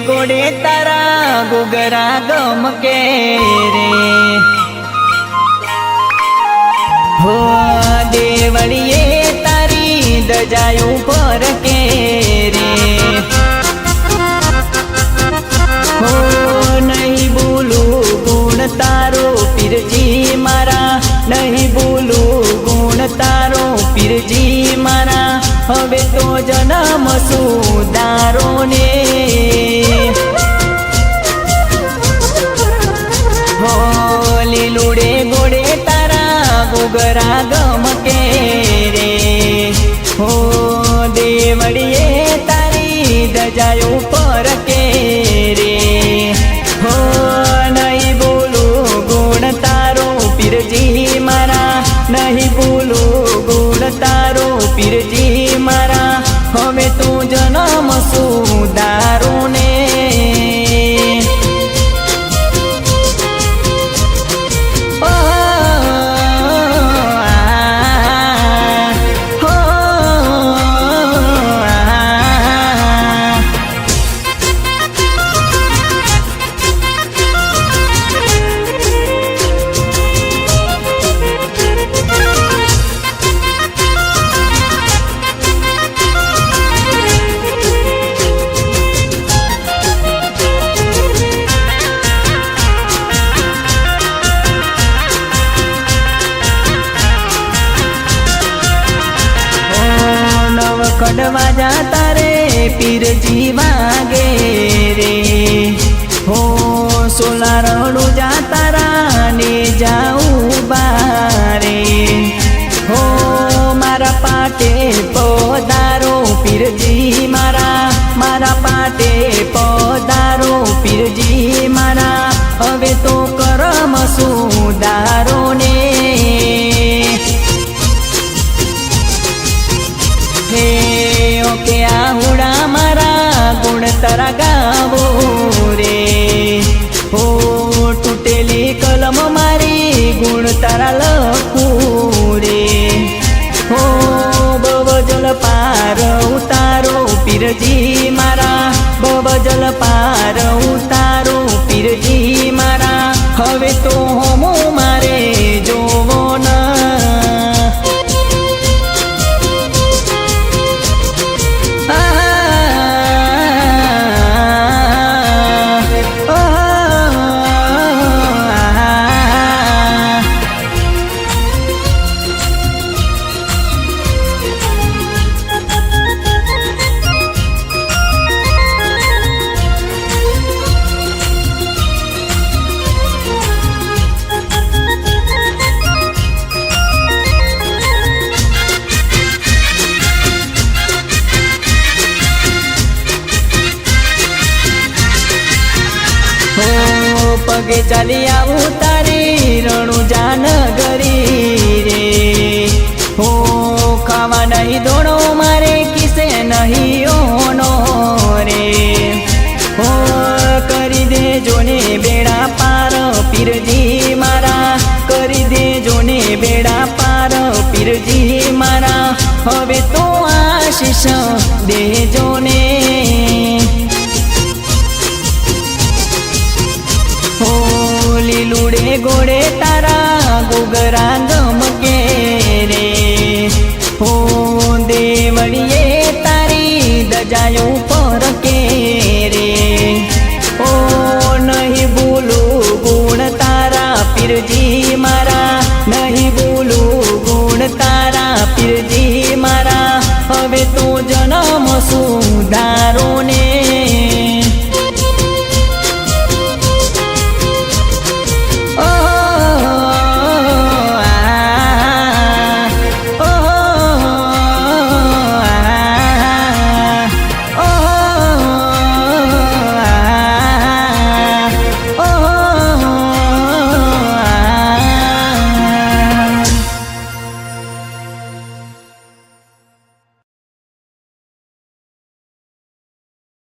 गोड़े तारा गुगरा गम के रे हो देवड़िए तारी दजायू पर के रे हो नहीं बोलू गुण तारो पीरजी मारा नहीं बोलू गुण तारो पीरजी मारा हवे तो जन्म सुधारो ने हो लीलुड़े गोड़े तारा गुगरा गम के रे हो देवड़िए तारी दजायू पर के रे हो नहीं बोलू गुण तारो पीरजी मारा नहीं बोलू गुण तारो पीरजी मारा हमें तू जन्म सुधारो ने खड़वा जाता रे पीरजी वागे रे हो सोला रणु जाता राने जाऊ बारे हो मारा पाटे पधारो पीरजी मारा मारा पाटे पधारो पीरजी मारा हवे तो करम सुधारो ने के आहुड़ा मारा गुण तारा गावो रे हो टूटेली कलम मारी गुण तारा लखू रे हो बबजल पार उतारो पीरजी मारा बबजल पार उतारो पीरजी मारा हवे तो होमो मारे जोवो ना पगे चली आऊ तारी रणु जान गरी रे हो खावा नहीं दोनों मारे किसे नहीं ओनो रे हो करी दे जोने बेड़ा पार पीरजी मारा करी दे जोने बेड़ा पार पीरजी मारा हवे तो आशीष दे जोने लीलुड़े गोड़े तारा गुगरा